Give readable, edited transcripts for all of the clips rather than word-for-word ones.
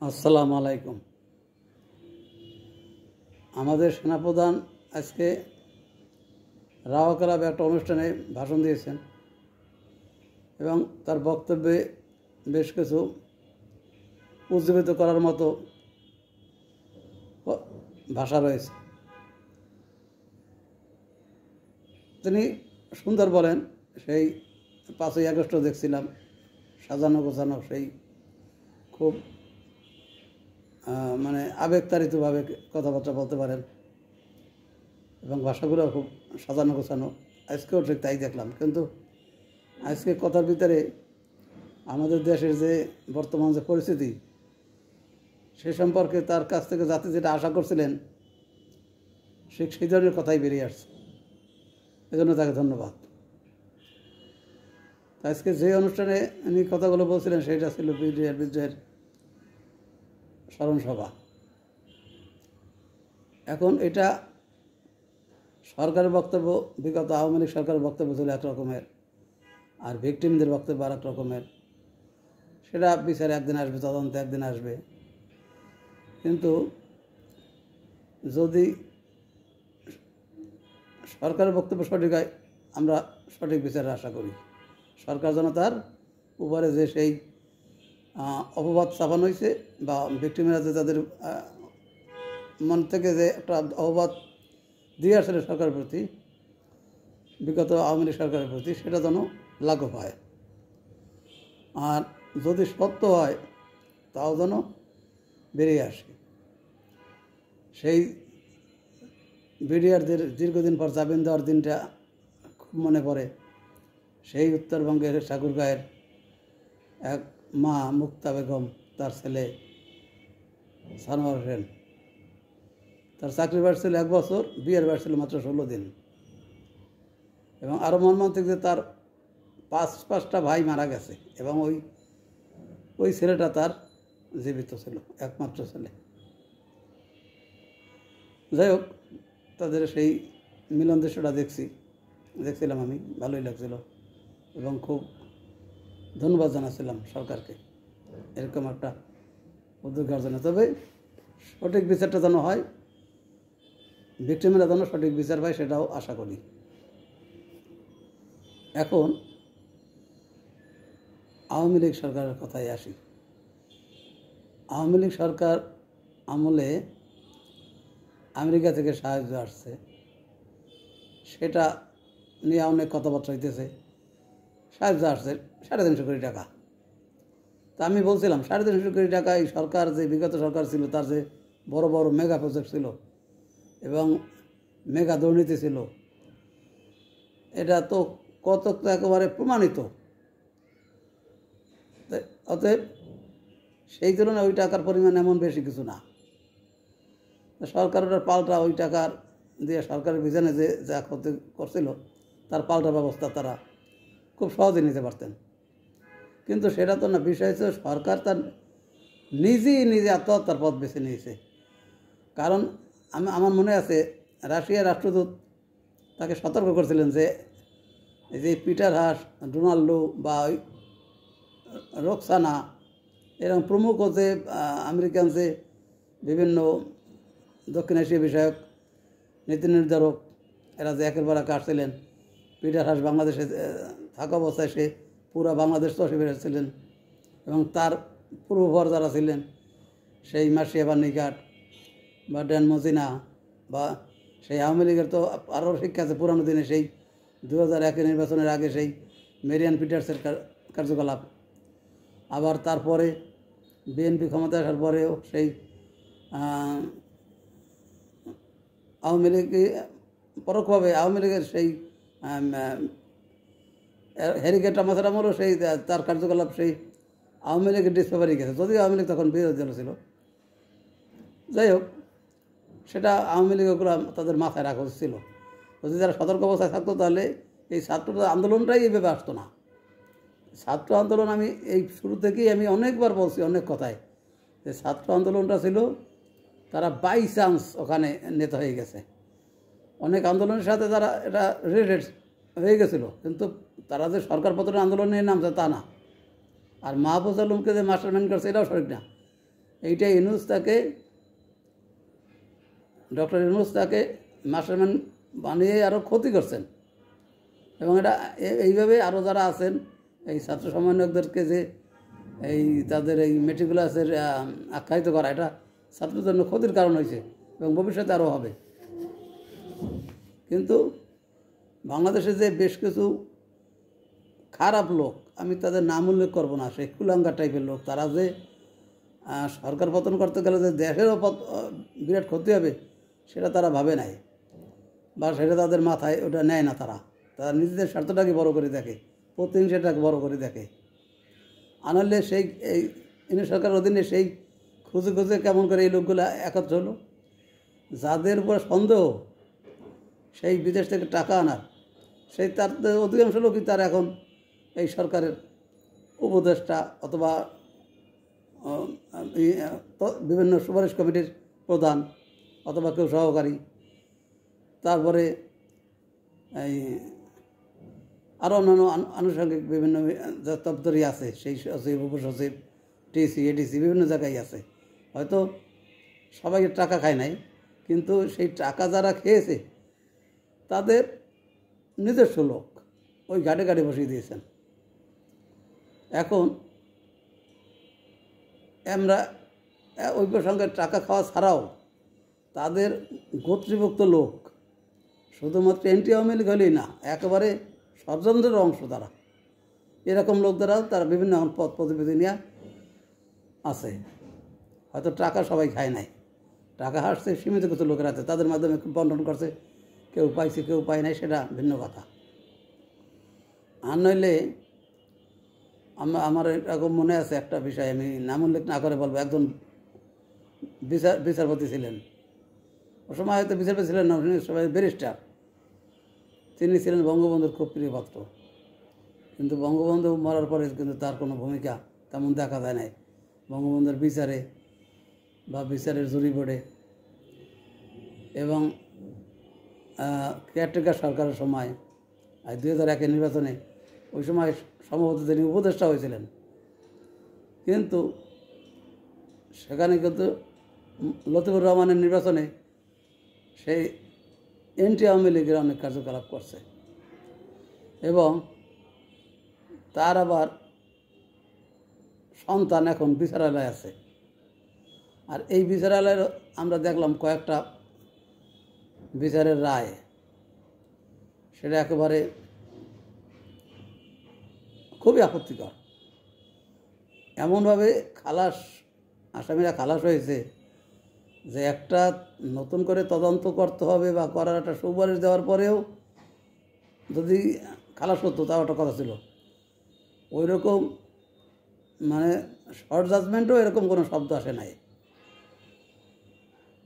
আসসালামু আলাইকুম। আমাদের সেনাপ্রধান আজকে রাওয়াকালাবে একটা অনুষ্ঠানে ভাষণ দিয়েছেন এবং তার বক্তব্যে বেশ কিছু উজ্জীবিত করার মতো ভাষা রয়েছে। তিনি সুন্দর বলেন, সেই 5ই আগস্ট দেখছিলাম সাজানো গোছানো, সেই খুব মানে আবেগতাড়িতভাবে কথাবার্তা বলতে পারেন এবং ভাষাগুলো খুব সাজানো গোছানো। আজকেও ঠিক তাই দেখলাম, কিন্তু আজকে কথার ভিতরে আমাদের দেশের যে বর্তমান যে পরিস্থিতি, সে সম্পর্কে তার কাছ থেকে জাতি যেটা আশা করছিলেন সেই ধরনের কথাই বেরিয়ে আসছে। এজন্য তাকে ধন্যবাদ। আজকে যে অনুষ্ঠানে উনি কথাগুলো বলছিলেন সেটা ছিল বিডিআর বিজয়ের স্মরণসভা। এখন এটা সরকারের বক্তব্য, বিগত আওয়ামী লীগ সরকারের বক্তব্য ছিল এক রকমের, আর ভিকটিমদের বক্তব্য আর এক রকমের। সেটা বিচার একদিন আসবে, তদন্ত একদিন আসবে। কিন্তু যদি সরকারের বক্তব্য সঠিক হয়, আমরা সঠিক বিচারের আশা করি। সরকার যেন তার উপরে যে সেই অপবাদ চাপানো হয়েছে বা ভিকটিমেরা যে তাদের মন থেকে যে একটা অপবাদ দিয়ে আসলে সরকারের প্রতি, বিগত আওয়ামী লীগ সরকারের প্রতি, সেটা যেন লাগু হয়। আর যদি সত্য হয় তাও যেন বেরিয়ে আসে। সেই বিডিআরদের দীর্ঘদিন পর জামিন দেওয়ার দিনটা খুব মনে পড়ে। সেই উত্তরবঙ্গের ঠাকুরগাঁয়ের এক মা মুক্তা বেগম, তার ছেলে সানোয়ার হোসেন, তার চাকরি বয়স ছিল 1 বছর, বিয়ের বয়স ছিল মাত্র 16 দিন। এবং আরও মর্মান্তিক যে তার 5টা ভাই মারা গেছে এবং ওই ছেলেটা তার জীবিত ছিল, একমাত্র ছেলে। যাই হোক, তাদের সেই মিলন দৃশ্যটা দেখছিলাম আমি, ভালোই লাগছিল এবং খুব ধন্যবাদ জানাচ্ছিলাম সরকারকে এরকম একটা উদ্যোগের জন্য। তবে সঠিক বিচারটা যেন হয়, ভিকটিমেরা যেন সঠিক বিচার পায়, সেটাও আশা করি। এখন আওয়ামী লীগ সরকারের কথায় আসি। আওয়ামী লীগ সরকার আমলে আমেরিকা থেকে সাহায্য আসছে, সেটা নিয়ে অনেক কথাবার্তা হইতেছে। সাহায্য আসছে 350 কোটি টাকা। তা আমি বলছিলাম 350 কোটি টাকা এই সরকার, যে বিগত সরকার ছিল, তার যে বড় বড় মেগা প্রজেক্ট ছিল এবং মেগা দুর্নীতি ছিল, এটা তো কত একেবারে প্রমাণিত। অতএব সেই তুলনায় ওই টাকার পরিমাণ এমন বেশি কিছু না। সরকারের পাল্টা ওই টাকার দিয়ে সরকারের বিধানে যে যা ক্ষতি করছিল, তার পাল্টা ব্যবস্থা তারা খুব সহজে নিতে পারতেন। কিন্তু সেটা তো না। বিষয় হচ্ছে সরকার তার নিজে আত্মহত্যার পথ বেছে নিয়েছে। কারণ আমার মনে আছে, রাশিয়ার রাষ্ট্রদূত তাকে সতর্ক করেছিলেন যে পিটার হাস, ডোনাল্ডো বা রোকসানা, এরকম প্রমুখ যে আমেরিকান যে বিভিন্ন দক্ষিণ এশিয়া বিষয়ক নীতি নির্ধারক, এরা যে একের পর এক আসছিলেন। পিটার হাস বাংলাদেশে থাকা অবস্থায় সে পুরা বাংলাদেশ চষে বেড়েছিলেন এবং তার পূর্বপর যারা ছিলেন, সেই মাসিয়া বার্নিকাট বা ড্যান মজিনা বা সেই আওয়ামী লীগের তো আরও শিক্ষা আছে পুরানো দিনে, সেই 2001 নির্বাচনের আগে সেই মেরিয়ান পিটার্সের কার্যকলাপ। আবার তারপরে বিএনপি ক্ষমতা আসার পরেও সেই আওয়ামী লীগ, পরোক্ষভাবে আওয়ামী লীগের সেই হ্যারিকেট আমলেও সেই তার কার্যকলাপ সেই আওয়ামী লীগের ডিসফেভারই গেছে, যদিও আওয়ামী লীগ তখন বিরোধী দল ছিল। যাই হোক, সেটা আওয়ামী লীগ ওগুলো তাদের মাথায় রাখা উচিত ছিল। যদি তারা সতর্ক অবস্থায় থাকতো, তাহলে এই ছাত্র আন্দোলনটাই এইভাবে আসতো না। ছাত্র আন্দোলন, আমি এই শুরু থেকেই আমি অনেকবার বলছি অনেক কথায়, যে ছাত্র আন্দোলনটা ছিল, তারা বাই চান্স ওখানে নেতা হয়ে গেছে। অনেক আন্দোলনের সাথে তারা এটা রিলেটেড হয়ে গেছিলো, কিন্তু তারা যে সরকার পতনের আন্দোলন নিয়ে নামছে তা না। আর মাহফুজ আলমকে যে মাস্টারমাইন্ড করছে, এটাও সঠিক না। এইটা ইউনূস তাকে ডক্টর ইউনূস তাকে মাস্টারমাইন্ড বানিয়ে আরও ক্ষতি করছেন। এবং এটা এইভাবে আরও যারা আছেন এই ছাত্র সমন্বয়কদেরকে যে এই তাদের এই মেটিকুলাসের আখ্যায়িত করা, এটা ছাত্রদের জন্য ক্ষতির কারণ হয়েছে এবং ভবিষ্যতে আরও হবে। কিন্তু বাংলাদেশে যে বেশ কিছু খারাপ লোক, আমি তাদের নাম উল্লেখ করবো না, সেই কুলাঙ্গা টাইপের লোক, তারা যে সরকার পতন করতে গেলে যে দেশেরও বিরাট ক্ষতি হবে সেটা তারা ভাবে নাই, বা সেটা তাদের মাথায় ওটা নেয় না। তারা নিজেদের স্বার্থটাকে বড় করে দেখে, প্রতিহিংসাটাকে বড় করে দেখে। আনলে সেই এই ইউনিট সরকারের অধীনে সেই খুঁজে খুঁজে কেমন করে এই লোকগুলো একত্র হলো, যাদের উপর সন্দেহ সেই বিদেশ থেকে টাকা আনার, সেই তার অধিকাংশ লোকই তার এখন এই সরকারের উপদেষ্টা অথবা বিভিন্ন সুপারিশ কমিটির প্রধান অথবা কেউ সহকারী, তারপরে এই আরও অন্যান্য আনুষঙ্গিক বিভিন্ন দপ্তরই আছে, সেই সচিব, উপসচিব, টিসি, এডিসি বিভিন্ন জায়গায় আছে। হয়তো সবাই টাকা খায় নাই, কিন্তু সেই টাকা যারা খেয়েছে তাদের নিজস্ব লোক ওই ঘাটে ঘাটে বসিয়ে দিয়েছেন। এখন আমরা ওই প্রসঙ্গে টাকা খাওয়া ছাড়াও তাদের গোত্রীভুক্ত লোক, শুধুমাত্র এনটি আওয়ামী লীগ হলেই না, একেবারে ষড়যন্ত্রের অংশ তারা। এরকম লোক দ্বারাও তারা বিভিন্ন পদ প্রতিনিধি নিয়ে আছে। হয়তো টাকা সবাই খায় নাই, টাকা হাসছে সীমিত কিছু লোকের হাতে, তাদের মাধ্যমে বন্টন করছে, কেউ পাইছে কেউ পায় নাই, সেটা ভিন্ন কথা। আর নইলে আমার এরকম মনে আছে একটা বিষয়, আমি নাম উল্লেখ না করে বলবো। একজন বিচারপতি ছিলেন, ও সময় হয়তো বিচারপতি ছিলেন না, সবাই ব্যারিস্টার। তিনি ছিলেন বঙ্গবন্ধুর খুব প্রিয় পাত্র, কিন্তু বঙ্গবন্ধু মরার পরে কিন্তু তার কোনো ভূমিকা তেমন দেখা যায় নাই বঙ্গবন্ধুর বিচারে বা বিচারের জুরি বোর্ডে। এবং কেয়ারটেকার সরকারের সময় 2001 নির্বাচনে, ওই সময় সম্ভবত তিনি উপদেষ্টা হয়েছিলেন, কিন্তু সেখানে কিন্তু লতিফুর রহমানের নির্বাচনে সেই এনটি আওয়ামী লীগের অনেক কার্যকলাপ করছে। এবং তার আবার সন্তান এখন বিচারালয়ে আছে। আর এই বিচারালয়ের আমরা দেখলাম কয়েকটা বিচারের রায়, সেটা একেবারে খুবই আপত্তিকর। এমনভাবে আসামিরা খালাস হয়েছে যে একটা নতুন করে তদন্ত করতে হবে বা করার একটা সুপারিশ দেওয়ার পরেও যদি খালাস করতো, তাও একটা কথা ছিল। ওই রকম মানে শর্ট জাজমেন্টও এরকম কোনো শব্দ আসে নাই,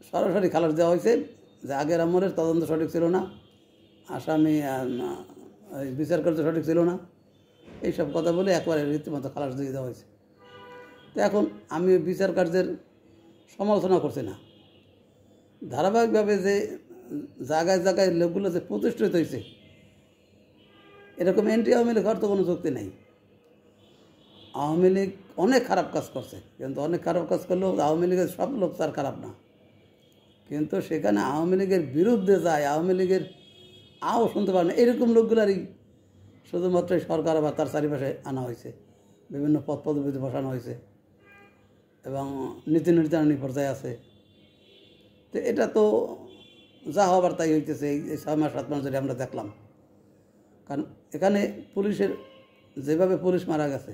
সরাসরি খালাস দেওয়া হয়েছে যে আগের আমলের তদন্ত সঠিক ছিল না, আসামি বিচার কার্য সঠিক ছিল না, এইসব কথা বলে একবারে রীতিমতো খালাস দিয়ে দেওয়া হয়েছে। তো এখন আমি বিচার কার্যের সমালোচনা করছি না, ধারাবাহিকভাবে যে জায়গায় জায়গায় লোকগুলো যে প্রতিষ্ঠিত হয়েছে, এরকম এনটি আওয়ামী লীগ হওয়ার তো কোনো যুক্তি নেই। আওয়ামী লীগ অনেক খারাপ কাজ করছে, কিন্তু অনেক খারাপ কাজ করলেও আওয়ামী লীগের সব লোক তার খারাপ না, কিন্তু সেখানে আওয়ামী লীগের বিরুদ্ধে যায়, আওয়ামী লীগের আও শুনতে পারে না, এরকম লোকগুলারই শুধুমাত্র সরকার বা তার চারিপাশে আনা হয়েছে, বিভিন্ন পদ পদবিতে বসানো হয়েছে এবং নীতি নির্ধারণী পর্যায়ে আছে। তো এটা তো যা হবার তাই হইতেছে এই 6 মাস 7 মাস ধরে আমরা দেখলাম। কারণ এখানে পুলিশের যেভাবে পুলিশ মারা গেছে,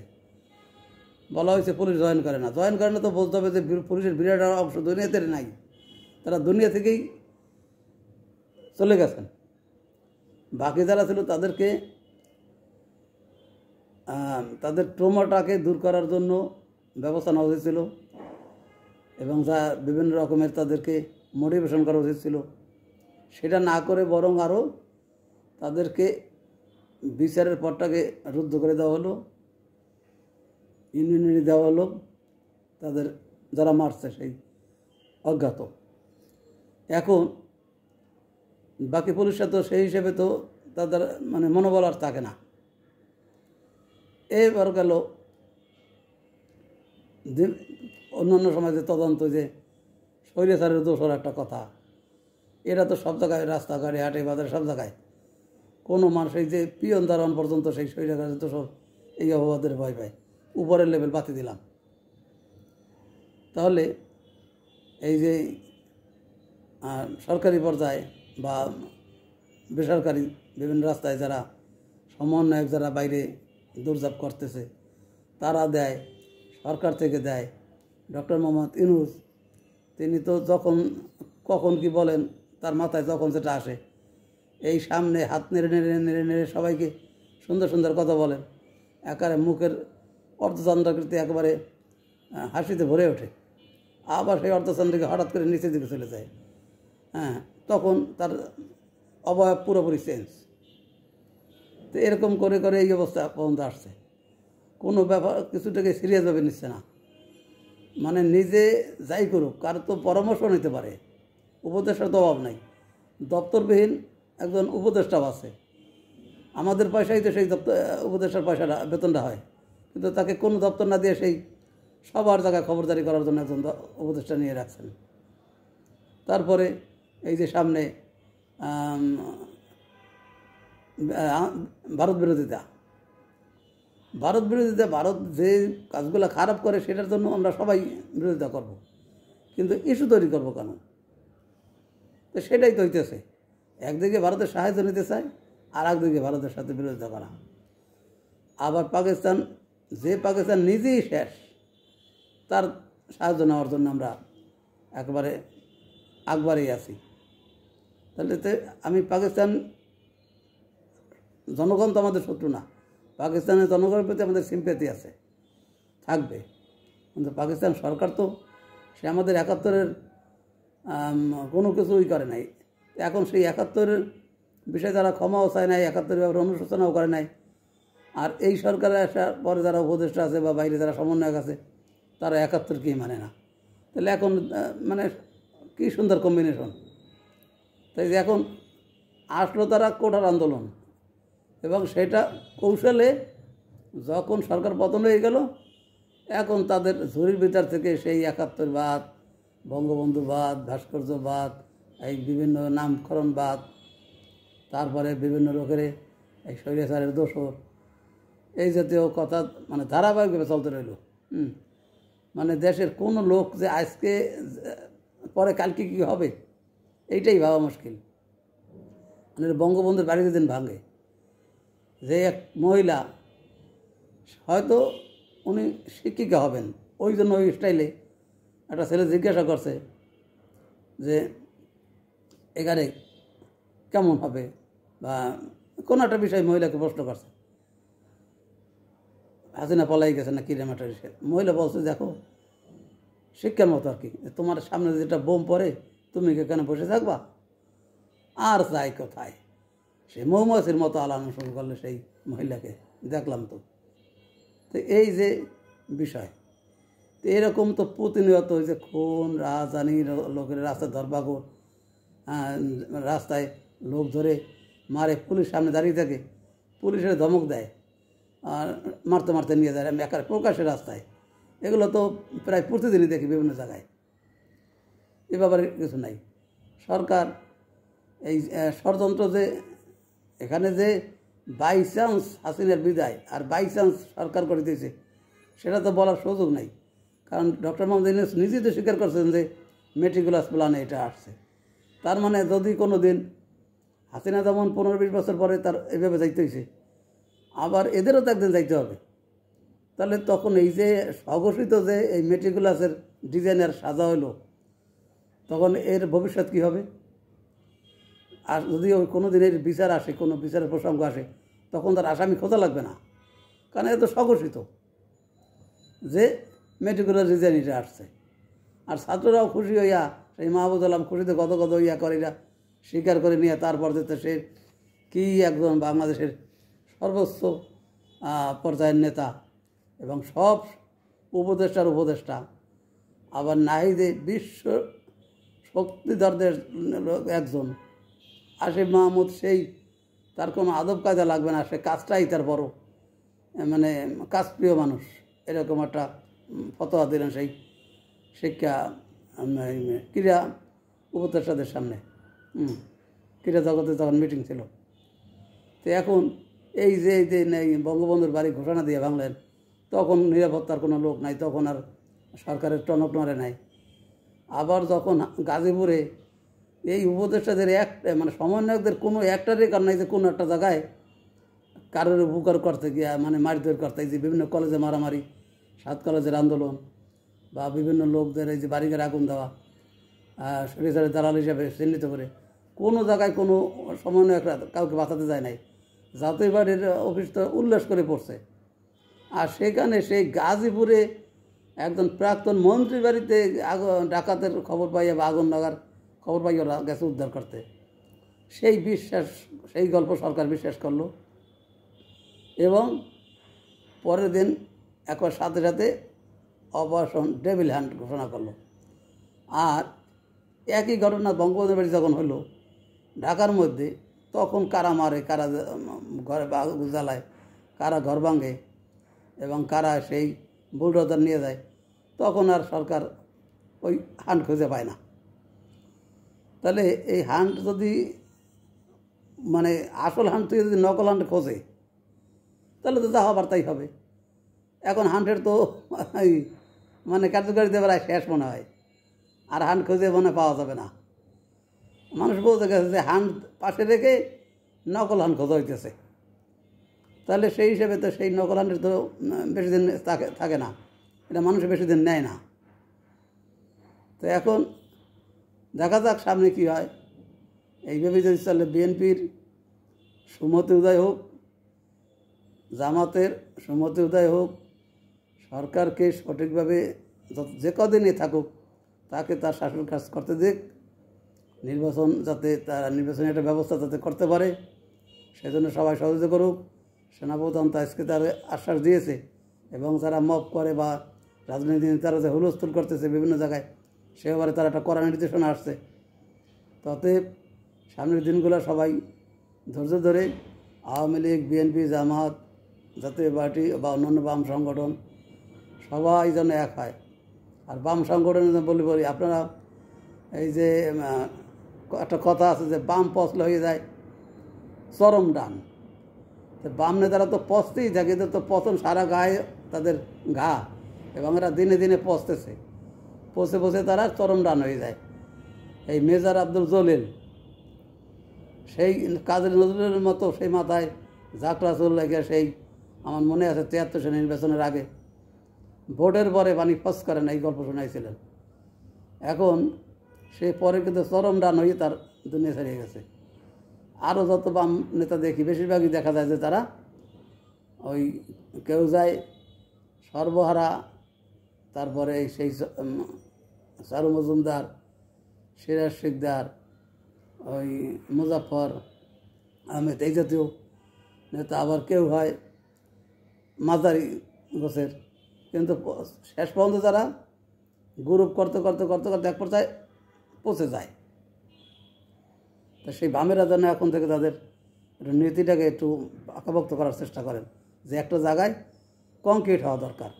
বলা হয়েছে পুলিশ জয়েন করে না তো বলতে হবে যে পুলিশের বিরাট অংশ দুনিয়াতে নাই, তারা দুনিয়া থেকেই চলে গেছেন। বাকি যারা ছিল তাদেরকে তাদের ট্রমাটাকে দূর করার জন্য ব্যবস্থা নেওয়া উচিত ছিল এবং যা বিভিন্ন রকমের তাদেরকে মোটিভেশন করা উচিত ছিল। সেটা না করে বরং আরও তাদেরকে বিচারের পথটাকে রুদ্ধ করে দেওয়া হলো, ইমিউনিটি দেওয়া হলো তাদের যারা মারছে সেই অজ্ঞাত। এখন বাকি পুলিশরা তো সেই হিসেবে তো তাদের মানে মনোবল আর থাকে না। এবার গেল অন্যান্য সময় যে তদন্ত যে স্বৈরাচারের দোষর একটা কথা, এরা তো সব জায়গায়, রাস্তাঘাটে, হাটে, বাজারে, সব জায়গায় কোনো মানুষ এই যে পিয়ন দারোয়ান পর্যন্ত সেই স্বৈরাচারের দোষর এই অপবাদের ভয় পায়। উপরের লেভেল বাতি দিলাম। তাহলে এই যে সরকারি পর্যায়ে বা বেসরকারি বিভিন্ন রাস্তায় যারা সমন্বয়ক, যারা বাইরে দৌড়ঝাঁপ করতেছে, তারা দেয়, সরকার থেকে দেয়। ডক্টর মোহাম্মদ ইউনূস তিনি তো যখন কখন কি বলেন, তার মাথায় যখন যেটা আসে, এই সামনে হাত নেড়ে নেড়ে নেড়ে নেড়ে সবাইকে সুন্দর সুন্দর কথা বলেন। একেবারে মুখের অর্ধচন্দ্রাকৃতি একেবারে হাসিতে ভরে ওঠে। আবার সেই অর্ধচন্দ্রকে হঠাৎ করে নিচের দিকে চলে যায়। হ্যাঁ, তখন তার অবয়ব পুরোপুরি চেঞ্জ। তো এরকম করে করে এই অবস্থা পর্যন্ত আসছে। কোনো ব্যাপার কিছুটাকে সিরিয়াসভাবে নিচ্ছে না। মানে নিজে যাই করুক, কার তো পরামর্শ নিতে পারে, উপদেষ্টার তো অভাব নাই। দপ্তরবিহীন একজন উপদেষ্টাও আছে। আমাদের পয়সাই তো সেই উপদেষ্টার পয়সাটা, বেতনটা হয়, কিন্তু তাকে কোনো দপ্তর না দিয়ে সেই সবার জায়গায় খবরদারি করার জন্য একজন উপদেষ্টা নিয়ে রাখছেন। তারপরে এই যে সামনে ভারত বিরোধিতা, ভারত যে কাজগুলো খারাপ করে সেটার জন্য আমরা সবাই বিরোধিতা করব, কিন্তু ইস্যু তৈরি করবো কেন? তো সেটাই তো হইতেছে। একদিকে ভারতের সাহায্য নিতে চায়, আর একদিকে ভারতের সাথে বিরোধিতা করা। আবার পাকিস্তান নিজেই শেষ, তার সাহায্য নেওয়ার জন্য আমরা একবারে আগবারেই আছি। তাহলে আমি পাকিস্তান, জনগণ তো আমাদের শত্রু না, পাকিস্তানের জনগণের প্রতি আমাদের সিম্প্যাথি আছে, থাকবে। কিন্তু পাকিস্তান সরকার তো সে আমাদের ৭১-এর কোনো কিছুই করে নাই। এখন সেই ৭১-এর বিষয়ে যারা ক্ষমাও চায় নাই, ৭১-এর ব্যাপারে অনুশোচনাও করে নাই। আর এই সরকারে আসার পরে যারা উপদেষ্টা আছে বা বাইরে যারা সমন্বয়ক আছে, তারা ৭১-কেই মানে না। তাহলে এখন মানে কী সুন্দর কম্বিনেশন। তাই এখন আসলো তারা কোটার আন্দোলন, এবং সেটা কৌশলে যখন সরকার পতন হয়ে গেল, এখন তাদের ঝুড়ির ভিতর থেকে সেই ৭১বাদ, বঙ্গবন্ধুবাদ, ভাস্কর্যবাদ, এই বিভিন্ন নামকরণবাদ, তারপরে বিভিন্ন লোকের এই স্বৈরাচারের দোষর, এই জাতীয় কথা মানে ধারাবাহিকভাবে চলতে রইল। মানে দেশের কোনো লোক যে আজকে পরে কালকে কী হবে এইটাই ভাবা মুশকিল। মানে বঙ্গবন্ধুর বাড়ি যেদিন ভাঙে, যে এক মহিলা, হয়তো উনি শিক্ষিকা হবেন, ওই জন্য ওই স্টাইলে একটা ছেলে জিজ্ঞাসা করছে যে এখানে কেমন হবে, বা কোনো একটা বিষয় মহিলাকে প্রশ্ন করছে, হাসিনা পলাই গেছে না কিরে ম্যাটার। মহিলা বলছে, দেখো শিক্ষার মতো আর কি, তোমার সামনে যেটা বোম পড়ে তুমি কেন বসে থাকবা, আর যাই কোথায়। সে মৌমাছির মতো আলানো শুরু করলে সেই মহিলাকে, দেখলাম তো। তো এই যে বিষয়, তো এরকম তো প্রতিনিয়ত ওই যে খুন, রাজধানী, লোকের রাস্তায় ধরপাকড়, রাস্তায় লোক ধরে মারে, পুলিশ সামনে দাঁড়িয়ে থাকে, পুলিশের ধমক দেয়, আর মারতে মারতে নিয়ে যায় একার প্রকাশ্যে রাস্তায়। এগুলো তো প্রায় প্রতিদিনই দেখি বিভিন্ন জায়গায়। এ ব্যাপারে কিছু নাই। সরকার এই ষড়যন্ত্র যে এখানে যে বাই চান্স হাসিনার বিদায় আর বাই চান্স সরকার করে দিয়েছে, সেটা তো বলার সুযোগ নাই। কারণ ডক্টর মোহাম্মদ ইউনূস নিজেই তো স্বীকার করছেন যে মেটিকুলাস প্ল্যানে এটা আসছে। তার মানে যদি কোনো দিন হাসিনা যেমন ১৫-২০ বছর পরে তার এভাবে যাইতে হয়েছে, আবার এদেরও তো একদিন যাইতে হবে। তাহলে তখন এই যে স্বঘোষিত যে এই মেটিকুলাসের ডিজাইনের সাজা হলো, তখন এর ভবিষ্যৎ কী হবে? আর যদি ওই কোনো দিনের বিচার আসে, কোনো বিচারের প্রসঙ্গ আসে, তখন তার আসামি খোঁজা লাগবে না, কারণ এ তো স্বঘোষিত যে মেটিকুলার ডিজাইনটা আসছে। আর ছাত্ররাও খুশি হইয়া, সেই মাহবুব আলম খুশিতে গদ গদ ইয়া করে, স্বীকার করে নিয়ে তারপর যেতে সে কী একজন বাংলাদেশের সর্বোচ্চ পর্যায়ের নেতা এবং সব উপদেষ্টা, আবার নাহিদে বিশ্ব শক্তিধরদের একজন আসিফ মাহমুদ, সেই তার কোনো আদব কায়দা লাগবে না, সে কাজটাই তার বড়, মানে কাজপ্রিয় মানুষ, এরকম একটা ফতোয়া দিলেন সেই শিক্ষা ক্রীড়া উপদেষ্টাদের সামনে ক্রীড়া জগতে তখন মিটিং ছিল। তো এখন এই যে বঙ্গবন্ধুর বাড়ি ঘোষণা দিয়ে ভাঙলেন, তখন নিরাপত্তার কোনো লোক নাই, তখন আর সরকারের টনক নড়ে নাই। আবার যখন গাজীপুরে এই উপদেষ্টাদের মানে সমন্বয়কদের কোনো একটা রেকর্ড নাই যে কোনো একটা জায়গায় কারোর উপকার করতে গিয়া মানে মারধর করতে, এই যে বিভিন্ন কলেজে মারামারি, 7 কলেজের আন্দোলন বা বিভিন্ন লোকদের এই যে বাড়িঘরে আগুন দেওয়া, সরিষারের দালাল হিসাবে চিহ্নিত করে কোনো জায়গায় কোনো সমন্বয়করা কাউকে বাঁচাতে যায় নাই। জাতীয় পার্টির অফিস তো উল্লাস করে পড়ছে। আর সেখানে সেই গাজীপুরে একজন প্রাক্তন মন্ত্রী বাড়িতে ডাকাতের খবর পাইয়া বা আগুন লাগার খবর পাইয়া ওরা গেছে উদ্ধার করতে। সেই গল্প সরকার বিশ্বাস করলো এবং পরের দিন একবার সাথে সাথে অপারেশন ডেভিল হ্যান্ড ঘোষণা করলো। আর একই ঘটনা বঙ্গবন্ধুর বাড়ি যখন হলো ঢাকার মধ্যে, তখন কারা মারে, কারা ঘরে জ্বালায়, কারা ঘর ভাঙে এবং কারা সেই বুলডোজার নিয়ে যায়, তখন আর সরকার ওই হান্ট খুঁজে পায় না। তাহলে এই হান্ট যদি মানে আসল হান্ট থেকে যদি নকল হান্ট খোঁজে, তাহলে তো যা হবার তাই হবে। এখন হান্টের তো মানে কার্যকারিতা প্রায় শেষ মনে হয়, আর হান্ট খুঁজে মনে পাওয়া যাবে না। মানুষ বলতে গেছে যে হান্ট পাশে রেখে নকল হান্ট খোঁজা হইতেছে। তাহলে সেই হিসেবে তো সেই নকল হান্টের তো বেশি দিন থাকে না, এটা মানুষ বেশি দিন নেয় না। তো এখন দেখা যাক সামনে কী হয়। এইভাবে যদি চলে, বিএনপির সুমতি উদয় হোক, জামাতের সুমতি উদয় হোক, সরকারকে সঠিকভাবে যে কদিনই থাকুক তাকে তার শাসন কাজ করতে দিক, নির্বাচন যাতে তারা নির্বাচনের একটা ব্যবস্থা যাতে করতে পারে সেজন্য সবাই সহযোগিতা করুক। সেনাপ্রধান তো আজকে তার আশ্বাস দিয়েছে এবং যারা মব করে বা রাজনীতি তারা যে হুলস্থুল করতেছে বিভিন্ন জায়গায়, সে ব্যাপারে তারা একটা কড়া নির্দেশনা আসছে। তাতে সামনের দিনগুলো সবাই ধৈর্য ধরে আওয়ামী লীগ, বিএনপি, জামাত, জাতীয় পার্টি বা অন্যান্য বাম সংগঠন সবাই যেন এক হয়। আর বাম সংগঠনের বলি আপনারা এই যে একটা কথা আছে যে বাম পচলে হয়ে যায় চরম ডান। তো বাম নেতারা তো পচতেই থাকে, এদের তো পচন সারা গায়ে তাদের ঘা, এবং এরা দিনে দিনে পচতেছে, পচে পচে তারা চরম ডান হয়ে যায়। এই মেজর আব্দুল জলিল সেই কাজী নজরুলের মতো সেই মাথায় ঝাঁকড়া চুল লেগে, সেই আমার মনে আছে 73 সালের নির্বাচনের আগে ভোটের পরে পানি ফস করেন এই গল্প শোনাইছিলেন। এখন সে পরে কিন্তু চরম ডান হয়ে তার দুনিয়া ছাড়িয়ে গেছে। আরও যত বাম নেতা দেখি বেশিরভাগই দেখা যায় যে তারা ওই কেউ যায় সর্বহারা, তারপরে সেই চারু মজুমদার, সিরাজ শিকদার, ওই মুজাফর আহমেদ এই জাতীয় নেতা, আবার কেউ হয় মাঝারি গোছের। কিন্তু শেষ পর্যন্ত তারা গ্রুপ করতে করতে করতে করতে এক পর্যায়ে পচে যায়। তা সেই বামেরা যেন এখন থেকে তাদের নীতিটাকে একটু পাকাপোক্ত করার চেষ্টা করেন যে একটা জায়গায় কংক্রিট হওয়া দরকার।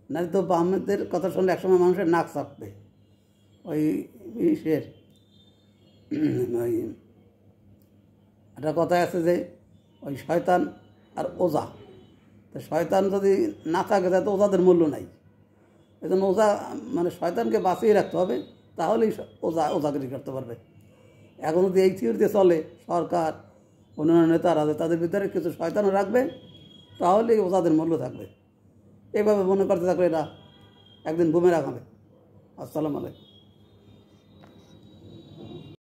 নাহলে তো বামেদের কথা শুনলে একসময় মানুষের নাক চাপবে। ওই ওই একটা কথায় আছে যে ওই শয়তান আর ওজা, তো শয়তান যদি না থাকে তাহলে তো ওজাদের মূল্য নাই। এই জন্য ওজা মানে শয়তানকে বাঁচিয়ে রাখতে হবে, তাহলেই ওজাগিরি করতে পারবে। এখন যদি এই থিওরিতে চলে সরকার, অন্যান্য নেতারা তাদের ভিতরে কিছু শয়তানও রাখবে, তাহলেই ওজাদের মূল্য থাকবে। এইভাবে মনে করতে থাকলে এরা একদিন বুমেরাং হবে। আসসালামু আলাইকুম।